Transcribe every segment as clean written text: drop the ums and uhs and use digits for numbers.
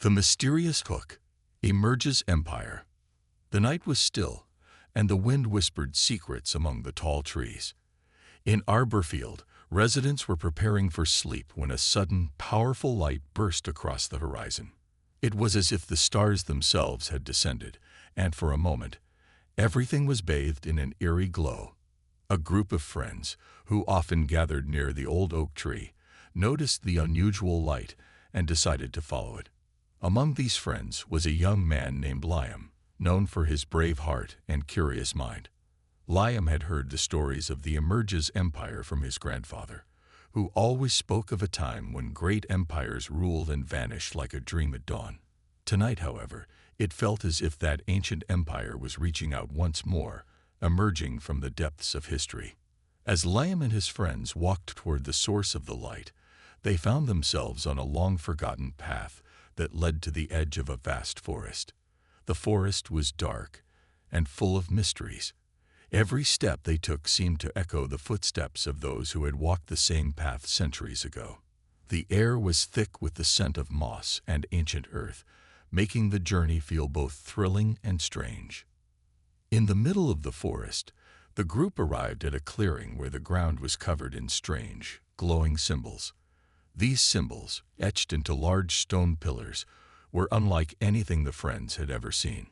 The mysterious hook emerges empire. The night was still, and the wind whispered secrets among the tall trees. In Arborfield, residents were preparing for sleep when a sudden, powerful light burst across the horizon. It was as if the stars themselves had descended, and for a moment, everything was bathed in an eerie glow. A group of friends, who often gathered near the old oak tree, noticed the unusual light and decided to follow it. Among these friends was a young man named Liam, known for his brave heart and curious mind. Liam had heard the stories of the Emerges Empire from his grandfather, who always spoke of a time when great empires ruled and vanished like a dream at dawn. Tonight, however, it felt as if that ancient empire was reaching out once more, emerging from the depths of history. As Liam and his friends walked toward the source of the light, they found themselves on a long-forgotten path that led to the edge of a vast forest. The forest was dark and full of mysteries. Every step they took seemed to echo the footsteps of those who had walked the same path centuries ago. The air was thick with the scent of moss and ancient earth, making the journey feel both thrilling and strange. In the middle of the forest, the group arrived at a clearing where the ground was covered in strange, glowing symbols. These symbols, etched into large stone pillars, were unlike anything the friends had ever seen.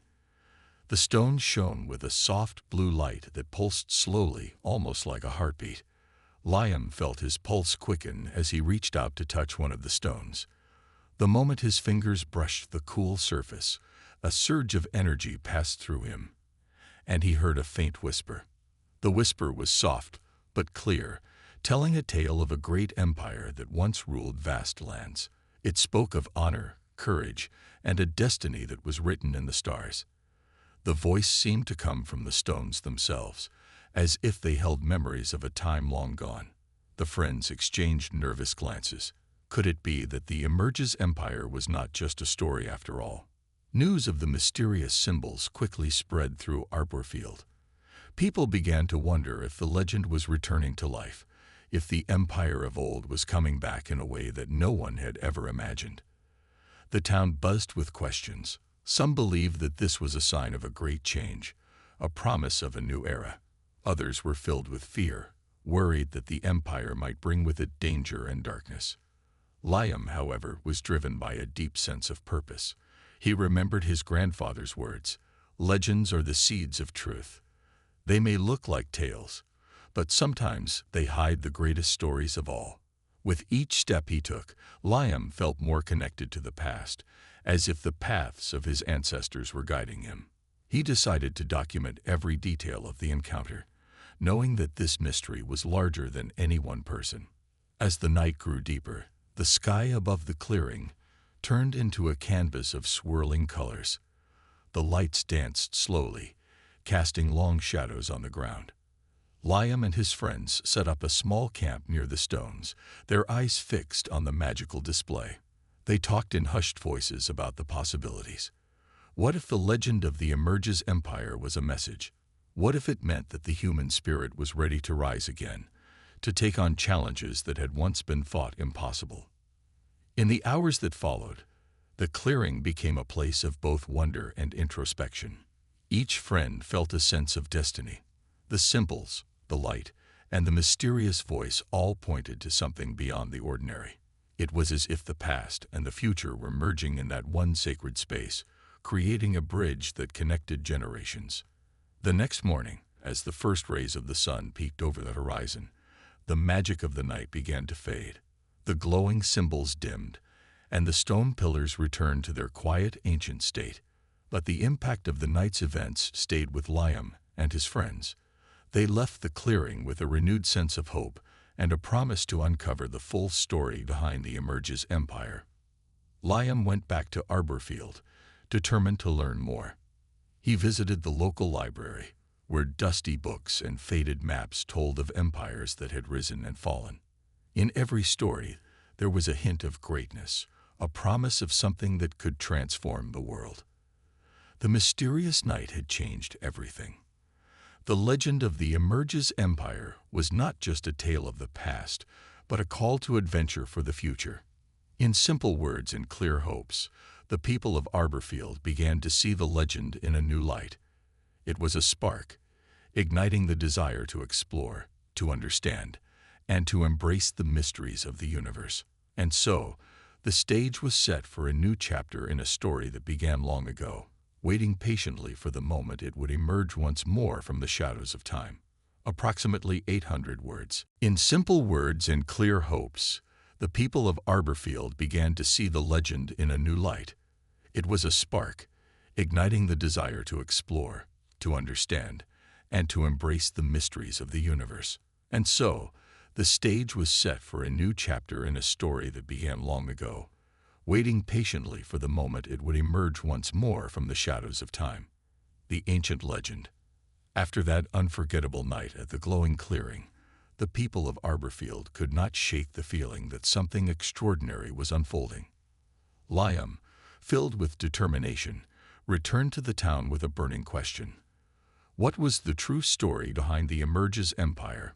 The stones shone with a soft blue light that pulsed slowly, almost like a heartbeat. Liam felt his pulse quicken as he reached out to touch one of the stones. The moment his fingers brushed the cool surface, a surge of energy passed through him, and he heard a faint whisper. The whisper was soft but clear, telling a tale of a great empire that once ruled vast lands. It spoke of honor, courage, and a destiny that was written in the stars. The voice seemed to come from the stones themselves, as if they held memories of a time long gone. The friends exchanged nervous glances. Could it be that the Emerges Empire was not just a story after all? News of the mysterious symbols quickly spread through Arborfield. People began to wonder if the legend was returning to life, if the empire of old was coming back in a way that no one had ever imagined. The town buzzed with questions. Some believed that this was a sign of a great change, a promise of a new era. Others were filled with fear, worried that the empire might bring with it danger and darkness. Liam, however, was driven by a deep sense of purpose. He remembered his grandfather's words, "Legends are the seeds of truth. They may look like tales, but sometimes they hide the greatest stories of all." With each step he took, Liam felt more connected to the past, as if the paths of his ancestors were guiding him. He decided to document every detail of the encounter, knowing that this mystery was larger than any one person. As the night grew deeper, the sky above the clearing turned into a canvas of swirling colors. The lights danced slowly, casting long shadows on the ground. Liam and his friends set up a small camp near the stones, their eyes fixed on the magical display. They talked in hushed voices about the possibilities. What if the legend of the Emerges Empire was a message? What if it meant that the human spirit was ready to rise again, to take on challenges that had once been thought impossible? In the hours that followed, the clearing became a place of both wonder and introspection. Each friend felt a sense of destiny. The symbols, the light, and the mysterious voice all pointed to something beyond the ordinary. It was as if the past and the future were merging in that one sacred space, creating a bridge that connected generations. The next morning, as the first rays of the sun peeked over the horizon, the magic of the night began to fade. The glowing symbols dimmed, and the stone pillars returned to their quiet, ancient state. But the impact of the night's events stayed with Liam and his friends. They left the clearing with a renewed sense of hope and a promise to uncover the full story behind the Emerges Empire. Liam went back to Arborfield, determined to learn more. He visited the local library, where dusty books and faded maps told of empires that had risen and fallen. In every story, there was a hint of greatness, a promise of something that could transform the world. The mysterious night had changed everything. The legend of the Emerges Empire was not just a tale of the past, but a call to adventure for the future. In simple words and clear hopes, the people of Arborfield began to see the legend in a new light. It was a spark, igniting the desire to explore, to understand, and to embrace the mysteries of the universe. And so, the stage was set for a new chapter in a story that began long ago, waiting patiently for the moment it would emerge once more from the shadows of time. Approximately 800 words. In simple words and clear hopes, the people of Arborfield began to see the legend in a new light. It was a spark, igniting the desire to explore, to understand, and to embrace the mysteries of the universe. And so, the stage was set for a new chapter in a story that began long ago, waiting patiently for the moment it would emerge once more from the shadows of time. The ancient legend. After that unforgettable night at the glowing clearing, the people of Arborfield could not shake the feeling that something extraordinary was unfolding. Liam, filled with determination, returned to the town with a burning question. What was the true story behind the Emerges Empire?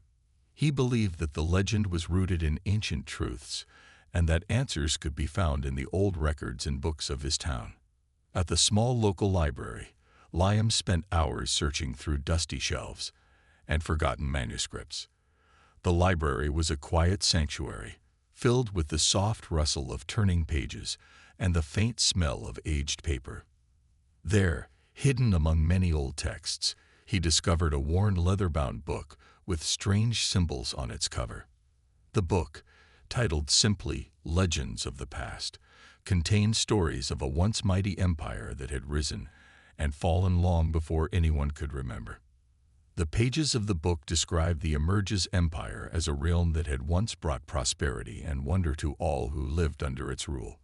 He believed that the legend was rooted in ancient truths, and that answers could be found in the old records and books of his town. At the small local library, Liam spent hours searching through dusty shelves and forgotten manuscripts. The library was a quiet sanctuary, filled with the soft rustle of turning pages and the faint smell of aged paper. There, hidden among many old texts, he discovered a worn leather-bound book with strange symbols on its cover. The book, titled simply Legends of the Past, contained stories of a once mighty empire that had risen and fallen long before anyone could remember. The pages of the book described the Emerges Empire as a realm that had once brought prosperity and wonder to all who lived under its rule.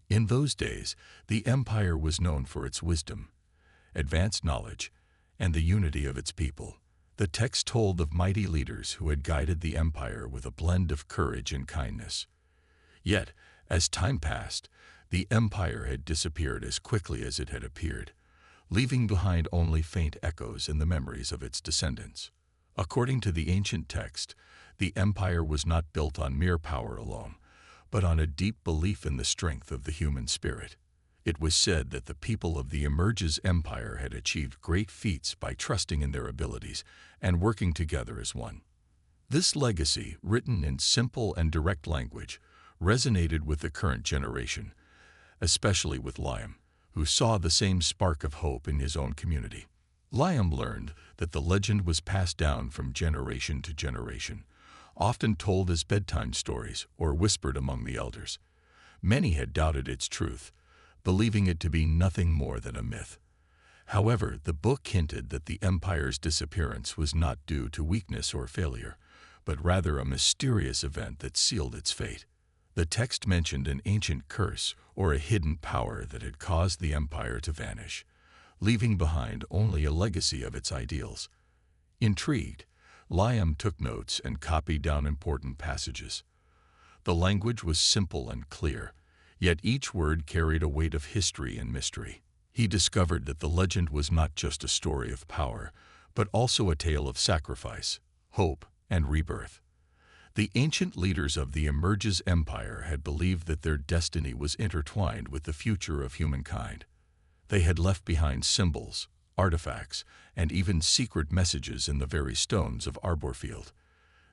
In those days, the empire was known for its wisdom, advanced knowledge, and the unity of its people. The text told of mighty leaders who had guided the empire with a blend of courage and kindness. Yet, as time passed, the empire had disappeared as quickly as it had appeared, leaving behind only faint echoes in the memories of its descendants. According to the ancient text, the empire was not built on mere power alone, but on a deep belief in the strength of the human spirit. It was said that the people of the Emerges Empire had achieved great feats by trusting in their abilities and working together as one. This legacy, written in simple and direct language, resonated with the current generation, especially with Liam, who saw the same spark of hope in his own community. Liam learned that the legend was passed down from generation to generation, often told as bedtime stories or whispered among the elders. Many had doubted its truth, believing it to be nothing more than a myth. However, the book hinted that the empire's disappearance was not due to weakness or failure, but rather a mysterious event that sealed its fate. The text mentioned an ancient curse or a hidden power that had caused the empire to vanish, leaving behind only a legacy of its ideals. Intrigued, Liam took notes and copied down important passages. The language was simple and clear, yet each word carried a weight of history and mystery. He discovered that the legend was not just a story of power, but also a tale of sacrifice, hope, and rebirth. The ancient leaders of the Emerges Empire had believed that their destiny was intertwined with the future of humankind. They had left behind symbols, artifacts, and even secret messages in the very stones of Arborfield.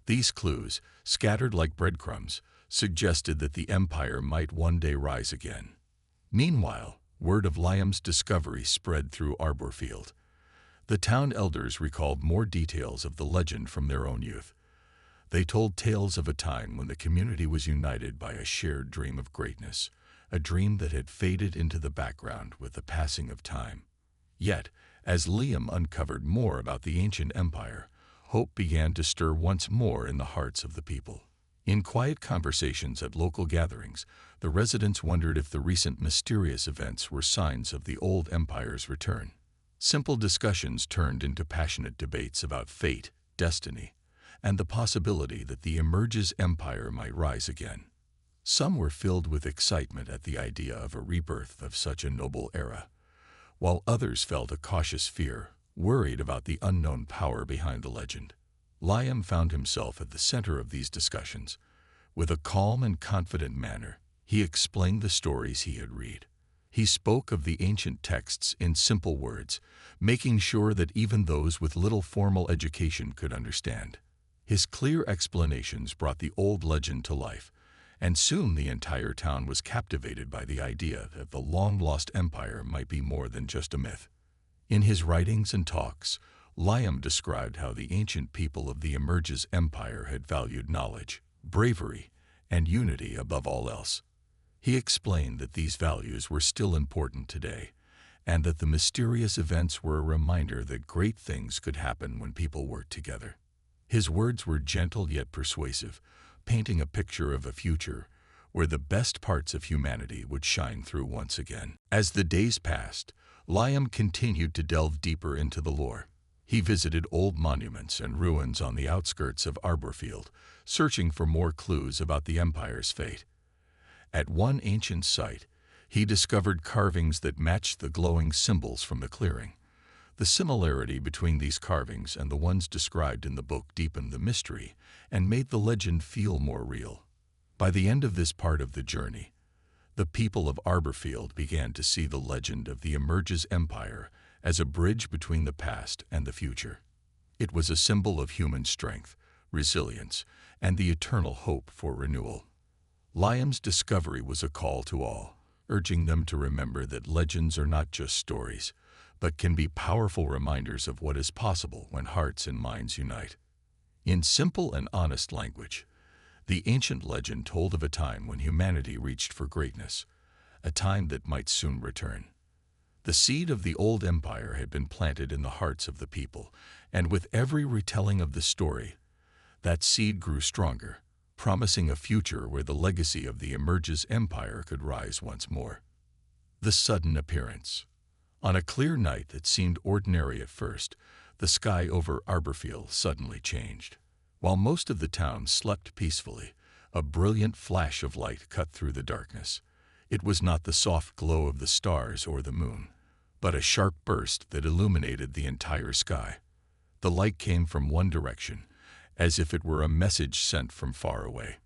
These clues, scattered like breadcrumbs, suggested that the empire might one day rise again. Meanwhile, word of Liam's discovery spread through Arborfield. The town elders recalled more details of the legend from their own youth. They told tales of a time when the community was united by a shared dream of greatness, a dream that had faded into the background with the passing of time. Yet, as Liam uncovered more about the ancient empire, hope began to stir once more in the hearts of the people. In quiet conversations at local gatherings, the residents wondered if the recent mysterious events were signs of the old empire's return. Simple discussions turned into passionate debates about fate, destiny, and the possibility that the Emerges Empire might rise again. Some were filled with excitement at the idea of a rebirth of such a noble era, while others felt a cautious fear, worried about the unknown power behind the legend. Liam found himself at the center of these discussions. With a calm and confident manner, he explained the stories he had read. He spoke of the ancient texts in simple words, making sure that even those with little formal education could understand. His clear explanations brought the old legend to life, and soon the entire town was captivated by the idea that the long-lost empire might be more than just a myth. In his writings and talks, Liam described how the ancient people of the Emerges Empire had valued knowledge, bravery, and unity above all else. He explained that these values were still important today, and that the mysterious events were a reminder that great things could happen when people worked together. His words were gentle yet persuasive, painting a picture of a future where the best parts of humanity would shine through once again. As the days passed, Liam continued to delve deeper into the lore. He visited old monuments and ruins on the outskirts of Arborfield, searching for more clues about the Empire's fate. At one ancient site, he discovered carvings that matched the glowing symbols from the clearing. The similarity between these carvings and the ones described in the book deepened the mystery and made the legend feel more real. By the end of this part of the journey, the people of Arborfield began to see the legend of the Emerges Empire as a bridge between the past and the future. It was a symbol of human strength, resilience, and the eternal hope for renewal. Liam's discovery was a call to all, urging them to remember that legends are not just stories, but can be powerful reminders of what is possible when hearts and minds unite. In simple and honest language, the ancient legend told of a time when humanity reached for greatness, a time that might soon return. The seed of the old empire had been planted in the hearts of the people, and with every retelling of the story, that seed grew stronger, promising a future where the legacy of the Emerges Empire could rise once more. The sudden appearance. On a clear night that seemed ordinary at first, the sky over Arborfield suddenly changed. While most of the town slept peacefully, a brilliant flash of light cut through the darkness. It was not the soft glow of the stars or the moon, but a sharp burst that illuminated the entire sky. The light came from one direction, as if it were a message sent from far away.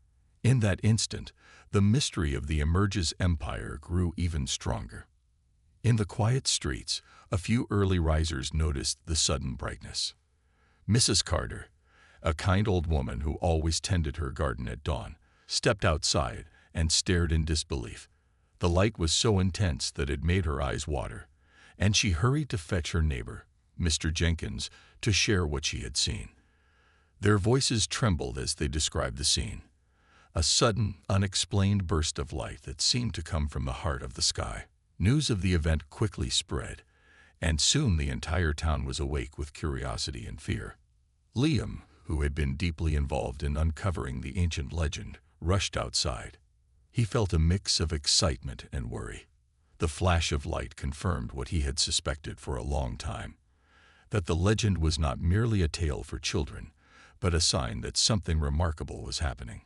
In that instant, the mystery of the Emerges Empire grew even stronger. In the quiet streets, a few early risers noticed the sudden brightness. Mrs. Carter, a kind old woman who always tended her garden at dawn, stepped outside and stared in disbelief. The light was so intense that it made her eyes water, and she hurried to fetch her neighbor, Mr. Jenkins, to share what she had seen. Their voices trembled as they described the scene, a sudden, unexplained burst of light that seemed to come from the heart of the sky. News of the event quickly spread, and soon the entire town was awake with curiosity and fear. Liam, who had been deeply involved in uncovering the ancient legend, rushed outside. He felt a mix of excitement and worry. The flash of light confirmed what he had suspected for a long time, that the legend was not merely a tale for children, but a sign that something remarkable was happening.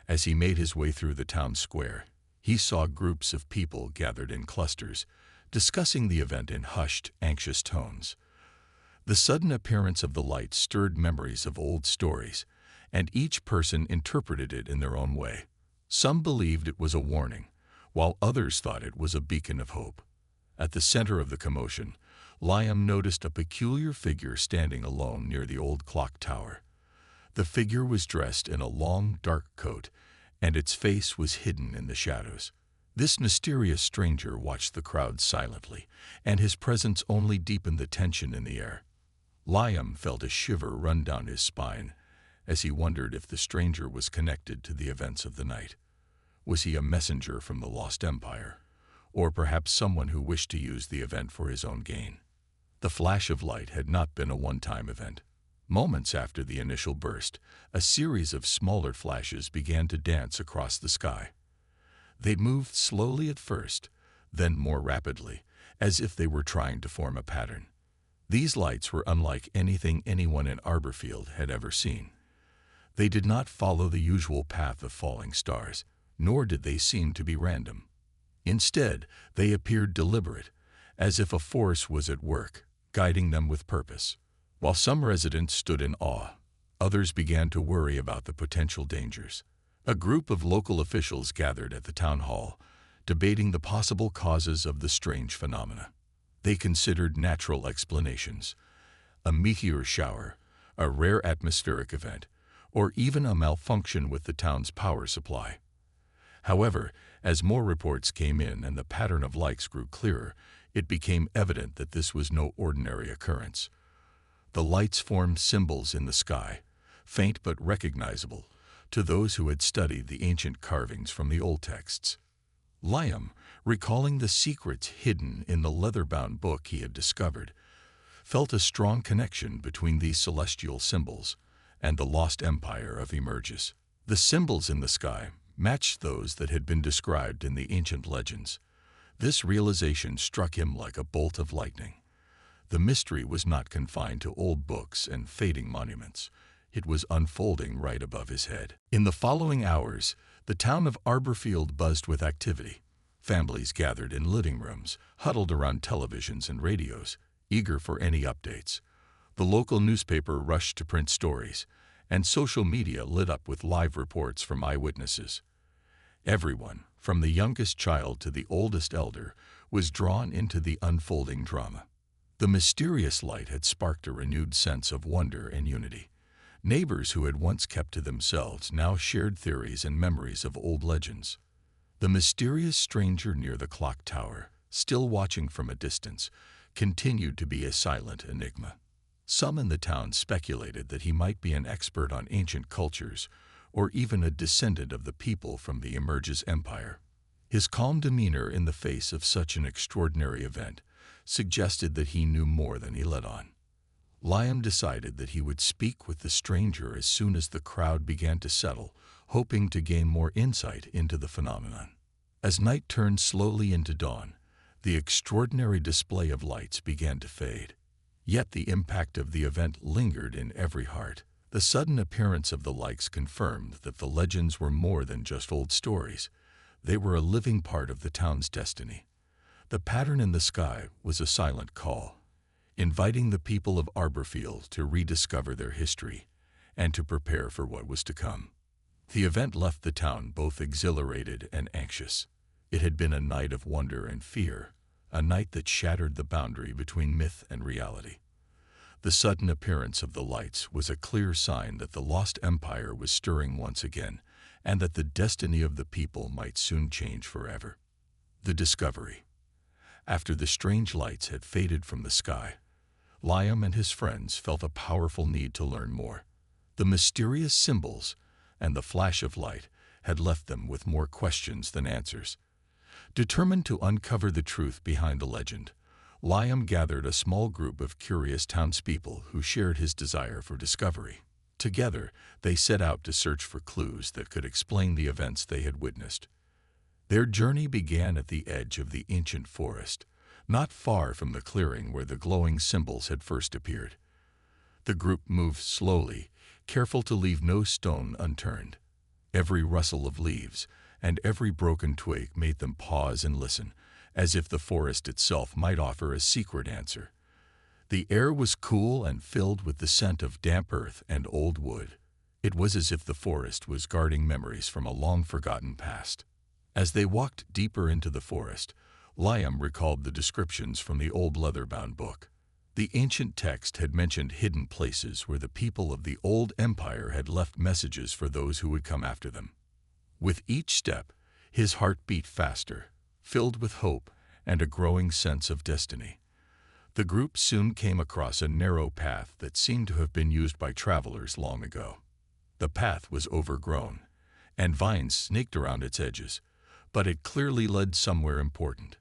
As he made his way through the town square, he saw groups of people gathered in clusters, discussing the event in hushed, anxious tones. The sudden appearance of the light stirred memories of old stories, and each person interpreted it in their own way. Some believed it was a warning, while others thought it was a beacon of hope. At the center of the commotion, Liam noticed a peculiar figure standing alone near the old clock tower. The figure was dressed in a long, dark coat, and its face was hidden in the shadows. This mysterious stranger watched the crowd silently, and his presence only deepened the tension in the air. Liam felt a shiver run down his spine as he wondered if the stranger was connected to the events of the night. Was he a messenger from the Lost Empire, or perhaps someone who wished to use the event for his own gain? The flash of light had not been a one-time event. Moments after the initial burst, a series of smaller flashes began to dance across the sky. They moved slowly at first, then more rapidly, as if they were trying to form a pattern. These lights were unlike anything anyone in Arborfield had ever seen. They did not follow the usual path of falling stars, nor did they seem to be random. Instead, they appeared deliberate, as if a force was at work, guiding them with purpose. While some residents stood in awe, others began to worry about the potential dangers. A group of local officials gathered at the town hall, debating the possible causes of the strange phenomena. They considered natural explanations, a meteor shower, a rare atmospheric event, or even a malfunction with the town's power supply. However, as more reports came in and the pattern of lights grew clearer, it became evident that this was no ordinary occurrence. The lights formed symbols in the sky, faint but recognizable to those who had studied the ancient carvings from the old texts. Liam, recalling the secrets hidden in the leather-bound book he had discovered, felt a strong connection between these celestial symbols and the lost empire of Emerges. The symbols in the sky matched those that had been described in the ancient legends. This realization struck him like a bolt of lightning. The mystery was not confined to old books and fading monuments. It was unfolding right above his head. In the following hours, the town of Arborfield buzzed with activity. Families gathered in living rooms, huddled around televisions and radios, eager for any updates. The local newspaper rushed to print stories, and social media lit up with live reports from eyewitnesses. Everyone, from the youngest child to the oldest elder, was drawn into the unfolding drama. The mysterious light had sparked a renewed sense of wonder and unity. Neighbors who had once kept to themselves now shared theories and memories of old legends. The mysterious stranger near the clock tower, still watching from a distance, continued to be a silent enigma. Some in the town speculated that he might be an expert on ancient cultures, or even a descendant of the people from the Emerges Empire. His calm demeanor in the face of such an extraordinary event suggested that he knew more than he let on. Liam decided that he would speak with the stranger as soon as the crowd began to settle, hoping to gain more insight into the phenomenon. As night turned slowly into dawn, the extraordinary display of lights began to fade. Yet the impact of the event lingered in every heart. The sudden appearance of the lights confirmed that the legends were more than just old stories. They were a living part of the town's destiny. The pattern in the sky was a silent call, inviting the people of Arborfield to rediscover their history and to prepare for what was to come. The event left the town both exhilarated and anxious. It had been a night of wonder and fear, a night that shattered the boundary between myth and reality. The sudden appearance of the lights was a clear sign that the lost empire was stirring once again, and that the destiny of the people might soon change forever. The discovery. After the strange lights had faded from the sky, Liam and his friends felt a powerful need to learn more. The mysterious symbols and the flash of light had left them with more questions than answers. Determined to uncover the truth behind the legend, Liam gathered a small group of curious townspeople who shared his desire for discovery. Together, they set out to search for clues that could explain the events they had witnessed. Their journey began at the edge of the ancient forest, not far from the clearing where the glowing symbols had first appeared. The group moved slowly, careful to leave no stone unturned. Every rustle of leaves and every broken twig made them pause and listen, as if the forest itself might offer a secret answer. The air was cool and filled with the scent of damp earth and old wood. It was as if the forest was guarding memories from a long-forgotten past. As they walked deeper into the forest, Liam recalled the descriptions from the old leather-bound book. The ancient text had mentioned hidden places where the people of the old empire had left messages for those who would come after them. With each step, his heart beat faster, filled with hope and a growing sense of destiny. The group soon came across a narrow path that seemed to have been used by travelers long ago. The path was overgrown, and vines snaked around its edges, but it clearly led somewhere important.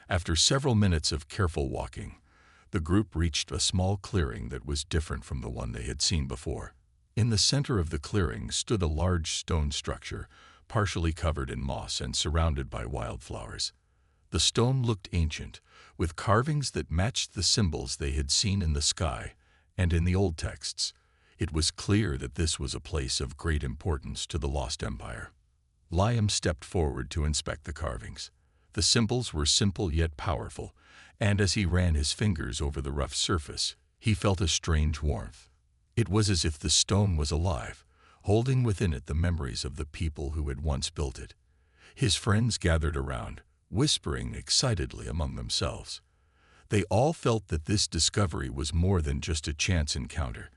After several minutes of careful walking, the group reached a small clearing that was different from the one they had seen before. In the center of the clearing stood a large stone structure, partially covered in moss and surrounded by wildflowers. The stone looked ancient, with carvings that matched the symbols they had seen in the sky and in the old texts. It was clear that this was a place of great importance to the Lost Empire. Liam stepped forward to inspect the carvings. The symbols were simple yet powerful, and as he ran his fingers over the rough surface, he felt a strange warmth. It was as if the stone was alive, holding within it the memories of the people who had once built it. His friends gathered around, whispering excitedly among themselves. They all felt that this discovery was more than just a chance encounter.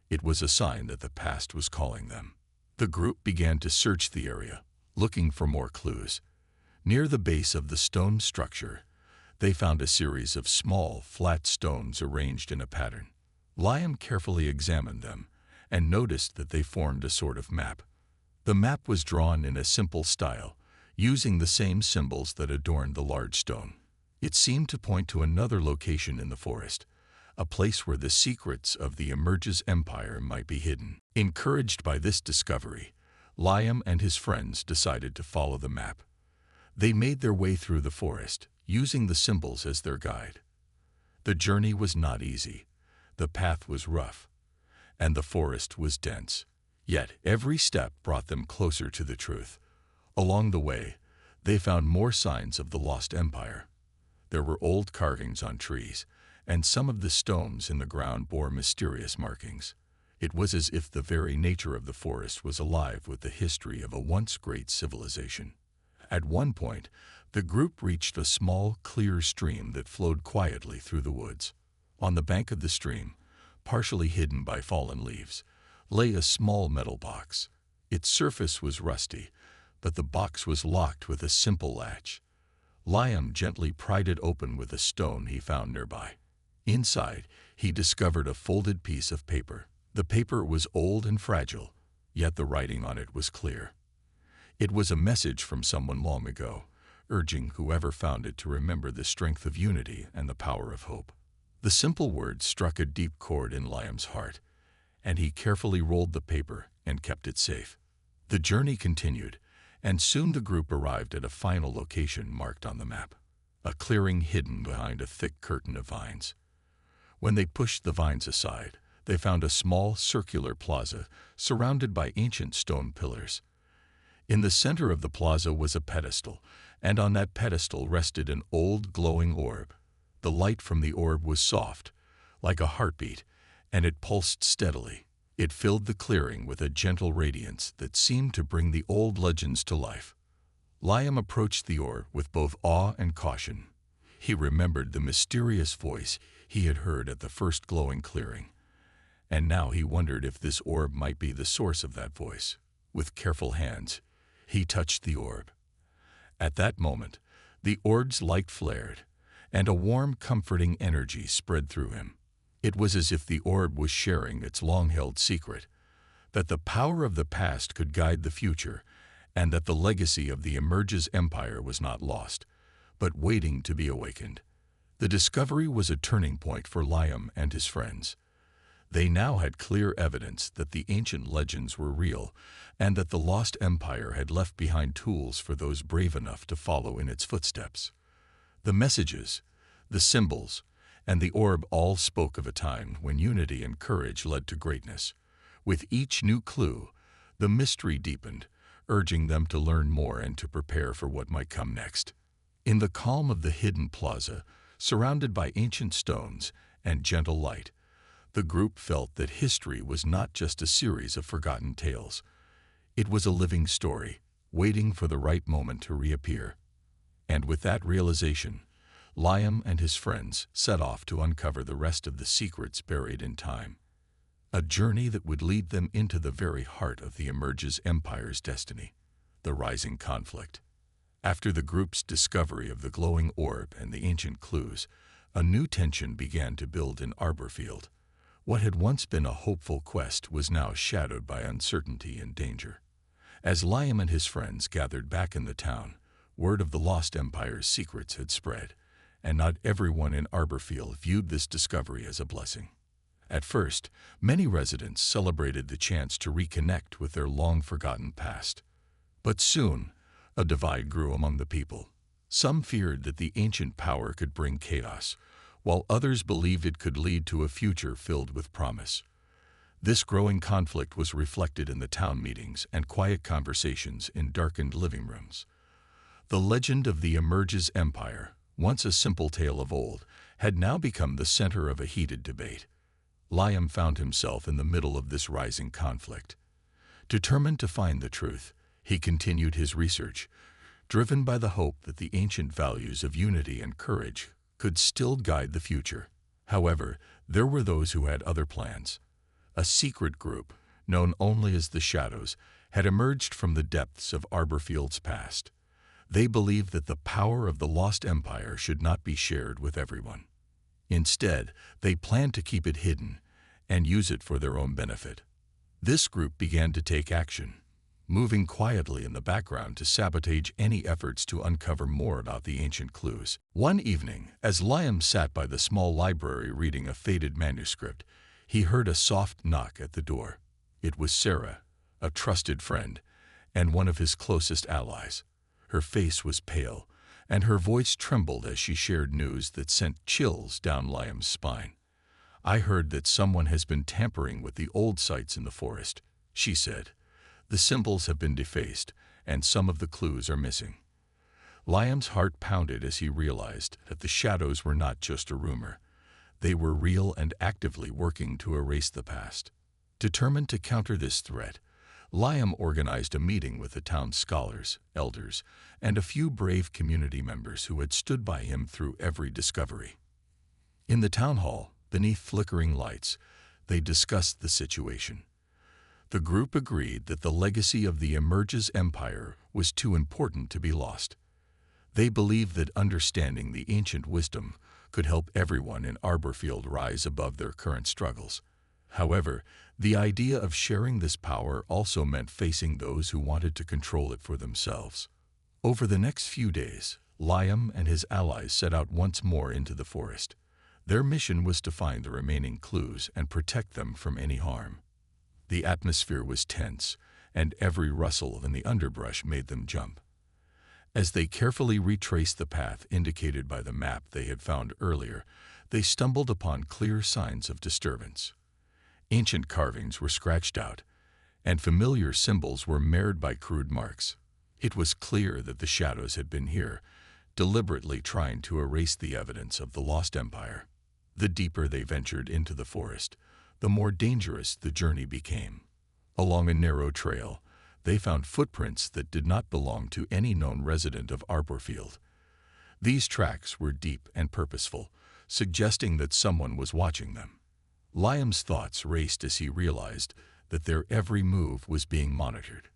It was a sign that the past was calling them. The group began to search the area, looking for more clues. Near the base of the stone structure, they found a series of small, flat stones arranged in a pattern. Liam carefully examined them and noticed that they formed a sort of map. The map was drawn in a simple style, using the same symbols that adorned the large stone. It seemed to point to another location in the forest, a place where the secrets of the Emerges Empire might be hidden. Encouraged by this discovery, Liam and his friends decided to follow the map. They made their way through the forest, using the symbols as their guide. The journey was not easy. The path was rough, and the forest was dense. Yet every step brought them closer to the truth. Along the way, they found more signs of the lost empire. There were old carvings on trees, and some of the stones in the ground bore mysterious markings. It was as if the very nature of the forest was alive with the history of a once great civilization. At one point, the group reached a small, clear stream that flowed quietly through the woods. On the bank of the stream, partially hidden by fallen leaves, lay a small metal box. Its surface was rusty, but the box was locked with a simple latch. Liam gently pried it open with a stone he found nearby. Inside, he discovered a folded piece of paper. The paper was old and fragile, yet the writing on it was clear. It was a message from someone long ago, urging whoever found it to remember the strength of unity and the power of hope. The simple words struck a deep chord in Liam's heart, and he carefully rolled the paper and kept it safe. The journey continued, and soon the group arrived at a final location marked on the map, a clearing hidden behind a thick curtain of vines. When they pushed the vines aside, they found a small circular plaza surrounded by ancient stone pillars. In the center of the plaza was a pedestal, and on that pedestal rested an old glowing orb. The light from the orb was soft, like a heartbeat, and it pulsed steadily. It filled the clearing with a gentle radiance that seemed to bring the old legends to life. Liam approached the orb with both awe and caution. He remembered the mysterious voice he had heard at the first glowing clearing, and now he wondered if this orb might be the source of that voice. With careful hands, he touched the orb. At that moment, the orb's light flared, and a warm, comforting energy spread through him. It was as if the orb was sharing its long-held secret, that the power of the past could guide the future, and that the legacy of the Emerges Empire was not lost, but waiting to be awakened. The discovery was a turning point for Liam and his friends. They now had clear evidence that the ancient legends were real, and that the lost empire had left behind tools for those brave enough to follow in its footsteps. The messages, the symbols, and the orb all spoke of a time when unity and courage led to greatness. With each new clue, the mystery deepened, urging them to learn more and to prepare for what might come next. In the calm of the hidden plaza, surrounded by ancient stones and gentle light, the group felt that history was not just a series of forgotten tales. It was a living story, waiting for the right moment to reappear. And with that realization, Liam and his friends set off to uncover the rest of the secrets buried in time, a journey that would lead them into the very heart of the Emerges Empire's destiny, the rising conflict. After the group's discovery of the glowing orb and the ancient clues, a new tension began to build in Arborfield. What had once been a hopeful quest was now shadowed by uncertainty and danger. As Liam and his friends gathered back in the town, word of the Lost Empire's secrets had spread, and not everyone in Arborfield viewed this discovery as a blessing. At first, many residents celebrated the chance to reconnect with their long-forgotten past. But soon, a divide grew among the people. Some feared that the ancient power could bring chaos, while others believed it could lead to a future filled with promise. This growing conflict was reflected in the town meetings and quiet conversations in darkened living rooms. The legend of the Emerges Empire, once a simple tale of old, had now become the center of a heated debate. Liam found himself in the middle of this rising conflict. Determined to find the truth, he continued his research, driven by the hope that the ancient values of unity and courage could still guide the future. However, there were those who had other plans. A secret group, known only as the Shadows, had emerged from the depths of Arborfield's past. They believed that the power of the Lost Empire should not be shared with everyone. Instead, they planned to keep it hidden and use it for their own benefit. This group began to take action, moving quietly in the background to sabotage any efforts to uncover more about the ancient clues. One evening, as Liam sat by the small library reading a faded manuscript, he heard a soft knock at the door. It was Sarah, a trusted friend, and one of his closest allies. Her face was pale, and her voice trembled as she shared news that sent chills down Liam's spine. "I heard that someone has been tampering with the old sites in the forest," she said. "The symbols have been defaced, and some of the clues are missing." Liam's heart pounded as he realized that the Shadows were not just a rumor. They were real and actively working to erase the past. Determined to counter this threat, Liam organized a meeting with the town's scholars, elders, and a few brave community members who had stood by him through every discovery. In the town hall, beneath flickering lights, they discussed the situation. The group agreed that the legacy of the Emerges Empire was too important to be lost. They believed that understanding the ancient wisdom could help everyone in Arborfield rise above their current struggles. However, the idea of sharing this power also meant facing those who wanted to control it for themselves. Over the next few days, Liam and his allies set out once more into the forest. Their mission was to find the remaining clues and protect them from any harm. The atmosphere was tense, and every rustle in the underbrush made them jump. As they carefully retraced the path indicated by the map they had found earlier, they stumbled upon clear signs of disturbance. Ancient carvings were scratched out, and familiar symbols were marred by crude marks. It was clear that the Shadows had been here, deliberately trying to erase the evidence of the Lost Empire. The deeper they ventured into the forest, the more dangerous the journey became. Along a narrow trail, they found footprints that did not belong to any known resident of Arborfield. These tracks were deep and purposeful, suggesting that someone was watching them. Liam's thoughts raced as he realized that their every move was being monitored.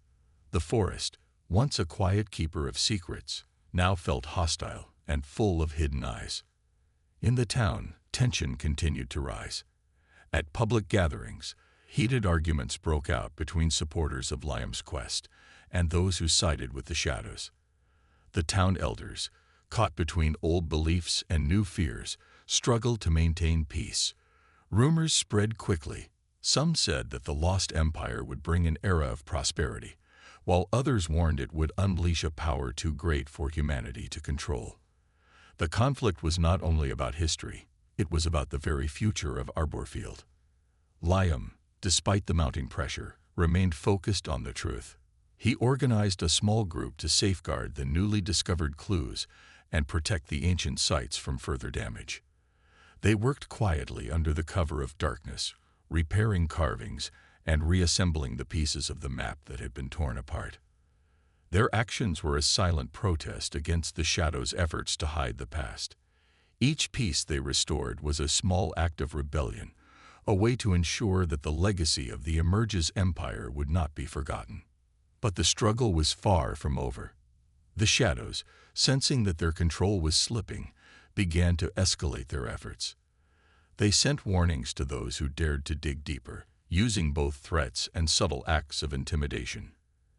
The forest, once a quiet keeper of secrets, now felt hostile and full of hidden eyes. In the town, tension continued to rise. At public gatherings, heated arguments broke out between supporters of Liam's quest and those who sided with the Shadows. The town elders, caught between old beliefs and new fears, struggled to maintain peace. Rumors spread quickly. Some said that the Lost Empire would bring an era of prosperity, while others warned it would unleash a power too great for humanity to control. The conflict was not only about history, it was about the very future of Arborfield. Liam, despite the mounting pressure, remained focused on the truth. He organized a small group to safeguard the newly discovered clues and protect the ancient sites from further damage. They worked quietly under the cover of darkness, repairing carvings and reassembling the pieces of the map that had been torn apart. Their actions were a silent protest against the Shadows' efforts to hide the past. Each piece they restored was a small act of rebellion, a way to ensure that the legacy of the Emerges Empire would not be forgotten. But the struggle was far from over. The Shadows, sensing that their control was slipping, began to escalate their efforts. They sent warnings to those who dared to dig deeper, using both threats and subtle acts of intimidation.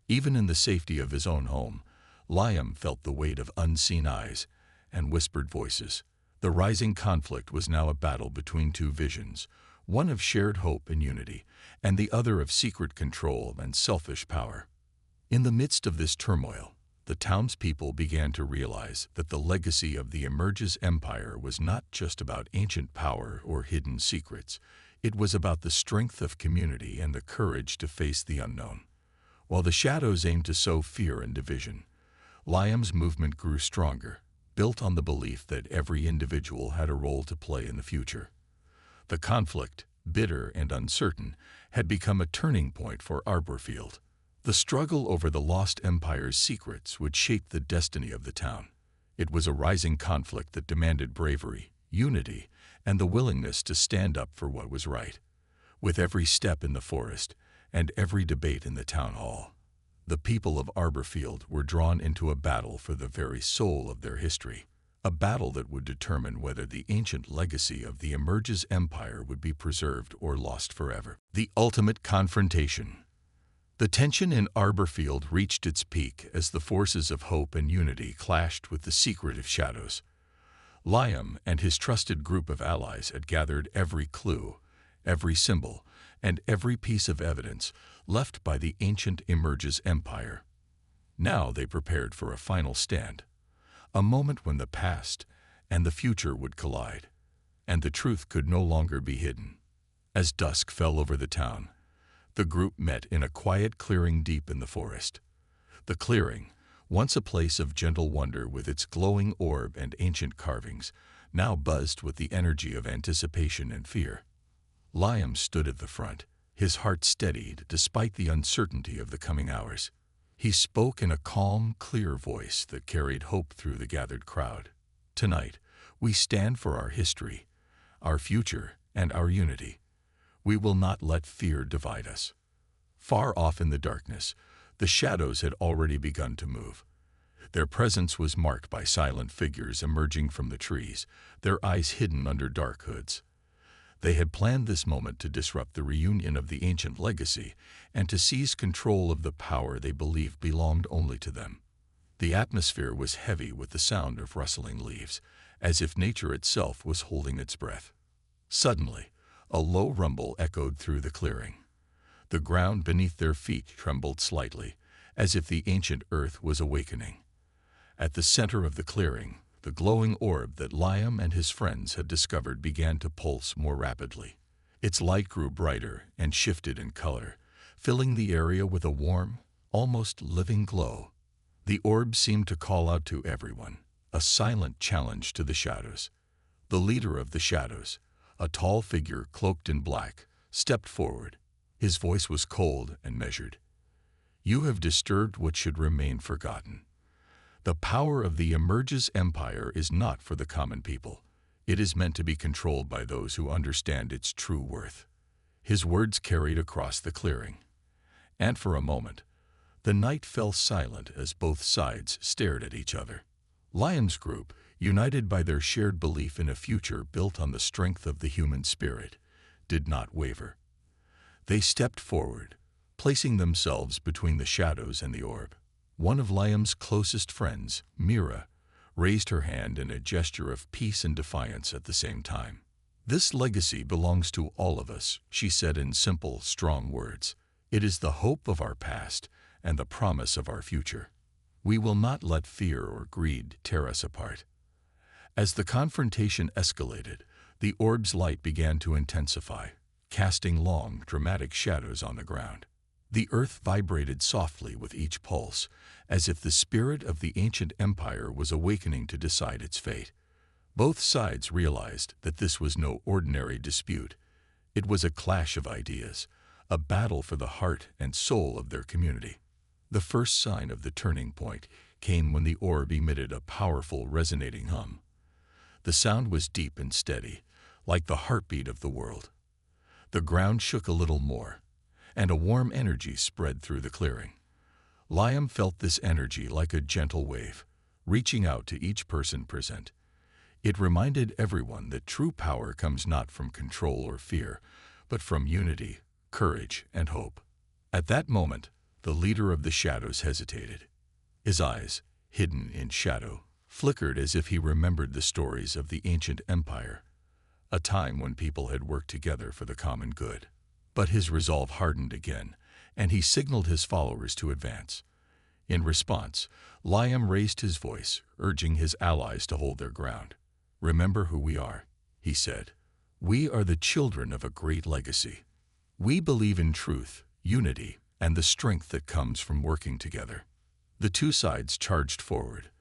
Even in the safety of his own home, Liam felt the weight of unseen eyes and whispered voices. The rising conflict was now a battle between two visions, one of shared hope and unity, and the other of secret control and selfish power. In the midst of this turmoil, the townspeople began to realize that the legacy of the Emerges Empire was not just about ancient power or hidden secrets. It was about the strength of community and the courage to face the unknown. While the Shadows aimed to sow fear and division, Liam's movement grew stronger, built on the belief that every individual had a role to play in the future. The conflict, bitter and uncertain, had become a turning point for Arborfield. The struggle over the lost empire's secrets would shape the destiny of the town. It was a rising conflict that demanded bravery, unity, and the willingness to stand up for what was right. With every step in the forest and every debate in the town hall, the people of Arborfield were drawn into a battle for the very soul of their history, a battle that would determine whether the ancient legacy of the Emerges Empire would be preserved or lost forever. The ultimate confrontation. The tension in Arborfield reached its peak as the forces of hope and unity clashed with the secretive shadows. Liam and his trusted group of allies had gathered every clue, every symbol, and every piece of evidence left by the ancient Emerges Empire. Now they prepared for a final stand, a moment when the past and the future would collide, and the truth could no longer be hidden. As dusk fell over the town, the group met in a quiet clearing deep in the forest. The clearing, once a place of gentle wonder with its glowing orb and ancient carvings, now buzzed with the energy of anticipation and fear. Liam stood at the front, his heart steadied despite the uncertainty of the coming hours. He spoke in a calm, clear voice that carried hope through the gathered crowd. Tonight, we stand for our history, our future, and our unity. We will not let fear divide us. Far off in the darkness, the shadows had already begun to move. Their presence was marked by silent figures emerging from the trees, their eyes hidden under dark hoods. They had planned this moment to disrupt the reunion of the ancient legacy and to seize control of the power they believed belonged only to them. The atmosphere was heavy with the sound of rustling leaves, as if nature itself was holding its breath. Suddenly, a low rumble echoed through the clearing. The ground beneath their feet trembled slightly, as if the ancient earth was awakening. At the center of the clearing, the glowing orb that Liam and his friends had discovered began to pulse more rapidly. Its light grew brighter and shifted in color, filling the area with a warm, almost living glow. The orb seemed to call out to everyone, a silent challenge to the shadows. The leader of the shadows, a tall figure cloaked in black, stepped forward. His voice was cold and measured. "You have disturbed what should remain forgotten. The power of the Emerges Empire is not for the common people. It is meant to be controlled by those who understand its true worth." His words carried across the clearing. And for a moment, the night fell silent as both sides stared at each other. Liam's group, united by their shared belief in a future built on the strength of the human spirit, did not waver. They stepped forward, placing themselves between the shadows and the orb. One of Liam's closest friends, Mira, raised her hand in a gesture of peace and defiance at the same time. "This legacy belongs to all of us," she said in simple, strong words. "It is the hope of our past and the promise of our future. We will not let fear or greed tear us apart." As the confrontation escalated, the orb's light began to intensify, casting long, dramatic shadows on the ground. The earth vibrated softly with each pulse, as if the spirit of the ancient empire was awakening to decide its fate. Both sides realized that this was no ordinary dispute. It was a clash of ideas, a battle for the heart and soul of their community. The first sign of the turning point came when the orb emitted a powerful, resonating hum. The sound was deep and steady, like the heartbeat of the world. The ground shook a little more, and a warm energy spread through the clearing. Liam felt this energy like a gentle wave, reaching out to each person present. It reminded everyone that true power comes not from control or fear, but from unity, courage, and hope. At that moment, the leader of the shadows hesitated. His eyes, hidden in shadow, flickered as if he remembered the stories of the ancient empire, a time when people had worked together for the common good. But his resolve hardened again, and he signaled his followers to advance. In response, Liam raised his voice, urging his allies to hold their ground. "Remember who we are," he said. "We are the children of a great legacy. We believe in truth, unity, and the strength that comes from working together." The two sides charged forward,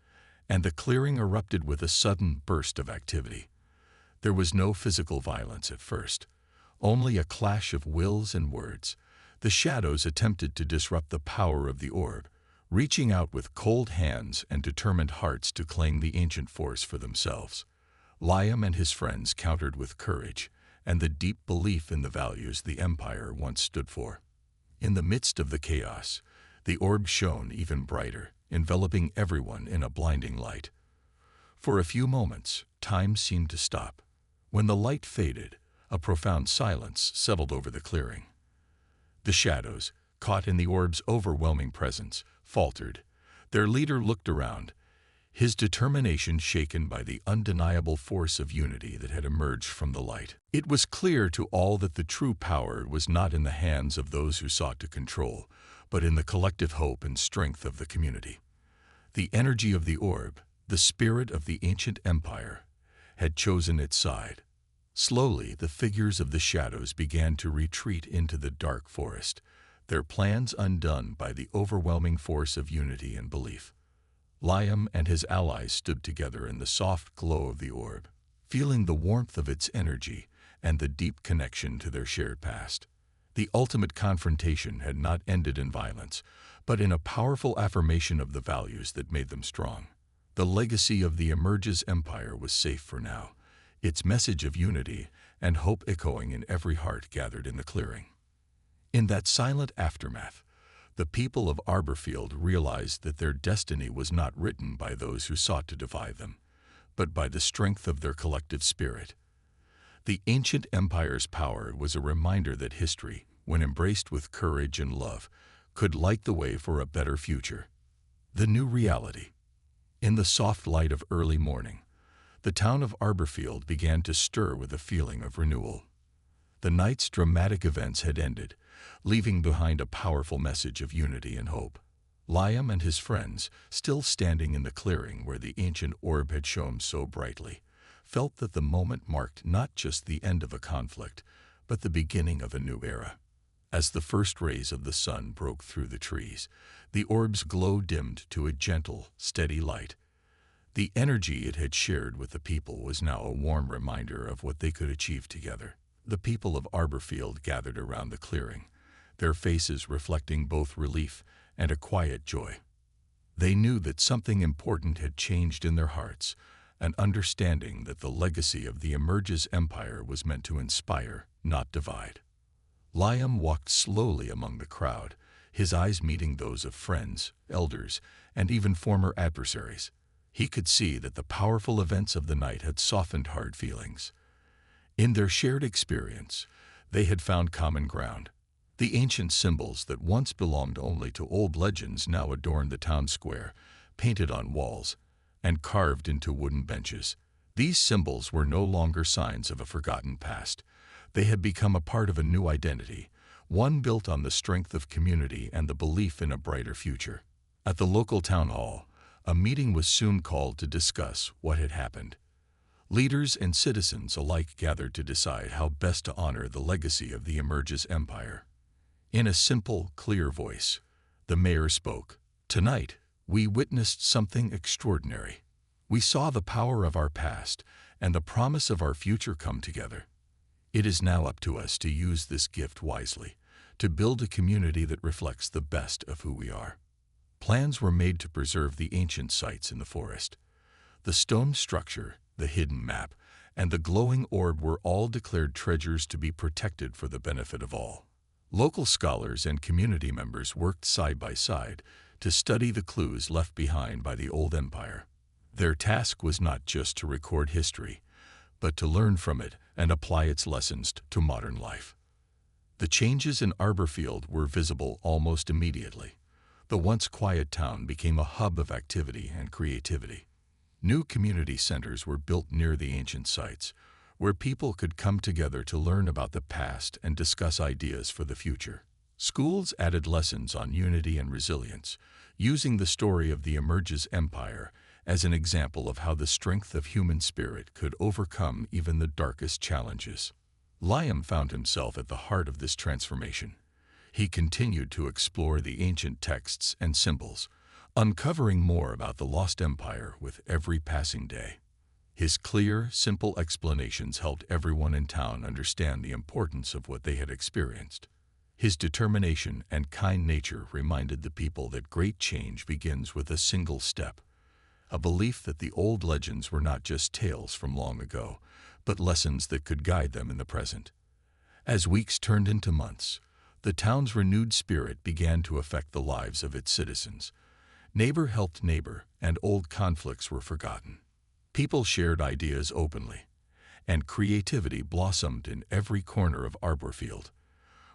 and the clearing erupted with a sudden burst of activity. There was no physical violence at first, only a clash of wills and words. The shadows attempted to disrupt the power of the orb, reaching out with cold hands and determined hearts to claim the ancient force for themselves. Liam and his friends countered with courage and the deep belief in the values the Empire once stood for. In the midst of the chaos, the orb shone even brighter, enveloping everyone in a blinding light. For a few moments, time seemed to stop. When the light faded, a profound silence settled over the clearing. The shadows, caught in the orb's overwhelming presence, faltered. Their leader looked around, his determination shaken by the undeniable force of unity that had emerged from the light. It was clear to all that the true power was not in the hands of those who sought to control, but in the collective hope and strength of the community. The energy of the orb, the spirit of the ancient empire, had chosen its side. Slowly, the figures of the shadows began to retreat into the dark forest, their plans undone by the overwhelming force of unity and belief. Liam and his allies stood together in the soft glow of the orb, feeling the warmth of its energy and the deep connection to their shared past. The ultimate confrontation had not ended in violence, but in a powerful affirmation of the values that made them strong. The legacy of the Emerges Empire was safe for now, its message of unity and hope echoing in every heart gathered in the clearing. In that silent aftermath, the people of Arborfield realized that their destiny was not written by those who sought to divide them, but by the strength of their collective spirit. The ancient empire's power was a reminder that history, when embraced with courage and love, could light the way for a better future. The new reality. In the soft light of early morning, the town of Arborfield began to stir with a feeling of renewal. The night's dramatic events had ended, leaving behind a powerful message of unity and hope. Liam and his friends, still standing in the clearing where the ancient orb had shone so brightly, felt that the moment marked not just the end of a conflict, but the beginning of a new era. As the first rays of the sun broke through the trees, the orb's glow dimmed to a gentle, steady light. The energy it had shared with the people was now a warm reminder of what they could achieve together. The people of Arborfield gathered around the clearing, their faces reflecting both relief and a quiet joy. They knew that something important had changed in their hearts, an understanding that the legacy of the Emerges Empire was meant to inspire, not divide. Liam walked slowly among the crowd, his eyes meeting those of friends, elders, and even former adversaries. He could see that the powerful events of the night had softened hard feelings. In their shared experience, they had found common ground. The ancient symbols that once belonged only to old legends now adorned the town square, painted on walls, and carved into wooden benches. These symbols were no longer signs of a forgotten past. They had become a part of a new identity, one built on the strength of community and the belief in a brighter future. At the local town hall, a meeting was soon called to discuss what had happened. Leaders and citizens alike gathered to decide how best to honor the legacy of the Emerges Empire. In a simple, clear voice, the mayor spoke. "Tonight, we witnessed something extraordinary. We saw the power of our past and the promise of our future come together. It is now up to us to use this gift wisely, to build a community that reflects the best of who we are." Plans were made to preserve the ancient sites in the forest. The stone structure, the hidden map, and the glowing orb were all declared treasures to be protected for the benefit of all. Local scholars and community members worked side by side to study the clues left behind by the old empire. Their task was not just to record history, but to learn from it and apply its lessons to modern life. The changes in Arborfield were visible almost immediately. The once quiet town became a hub of activity and creativity. New community centers were built near the ancient sites, where people could come together to learn about the past and discuss ideas for the future. Schools added lessons on unity and resilience, using the story of the Emerges Empire as an example of how the strength of human spirit could overcome even the darkest challenges. Liam found himself at the heart of this transformation. He continued to explore the ancient texts and symbols, uncovering more about the lost empire with every passing day. His clear, simple explanations helped everyone in town understand the importance of what they had experienced. His determination and kind nature reminded the people that great change begins with a single step, a belief that the old legends were not just tales from long ago, but lessons that could guide them in the present. As weeks turned into months, the town's renewed spirit began to affect the lives of its citizens. Neighbor helped neighbor, and old conflicts were forgotten. People shared ideas openly, and creativity blossomed in every corner of Arborfield.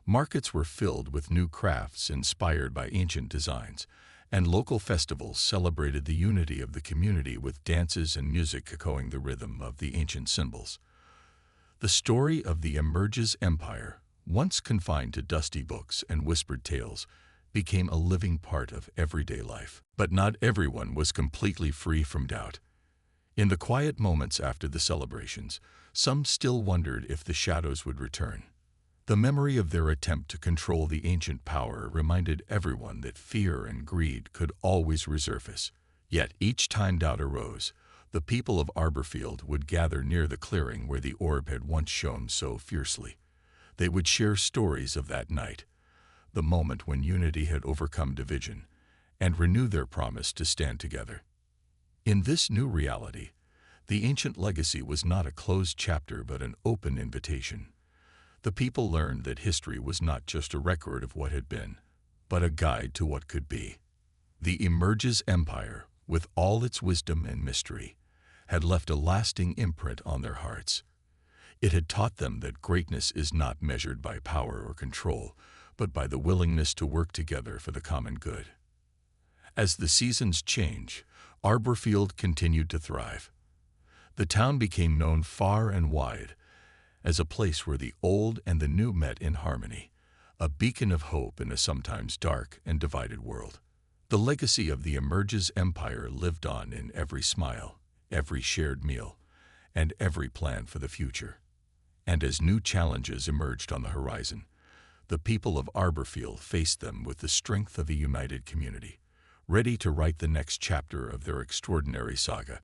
Markets were filled with new crafts inspired by ancient designs, and local festivals celebrated the unity of the community with dances and music echoing the rhythm of the ancient symbols. The story of the Emerges Empire, once confined to dusty books and whispered tales, became a living part of everyday life. But not everyone was completely free from doubt. In the quiet moments after the celebrations, some still wondered if the shadows would return. The memory of their attempt to control the ancient power reminded everyone that fear and greed could always resurface. Yet each time doubt arose, the people of Arborfield would gather near the clearing where the orb had once shone so fiercely. They would share stories of that night, the moment when unity had overcome division, and renew their promise to stand together. In this new reality, the ancient legacy was not a closed chapter but an open invitation. The people learned that history was not just a record of what had been, but a guide to what could be. The Emerges Empire, with all its wisdom and mystery, had left a lasting imprint on their hearts. It had taught them that greatness is not measured by power or control, but by the willingness to work together for the common good. As the seasons change, Arborfield continued to thrive. The town became known far and wide as a place where the old and the new met in harmony, a beacon of hope in a sometimes dark and divided world. The legacy of the Emerges Empire lived on in every smile, every shared meal, and every plan for the future. And as new challenges emerged on the horizon, the people of Arborfield faced them with the strength of a united community, ready to write the next chapter of their extraordinary saga.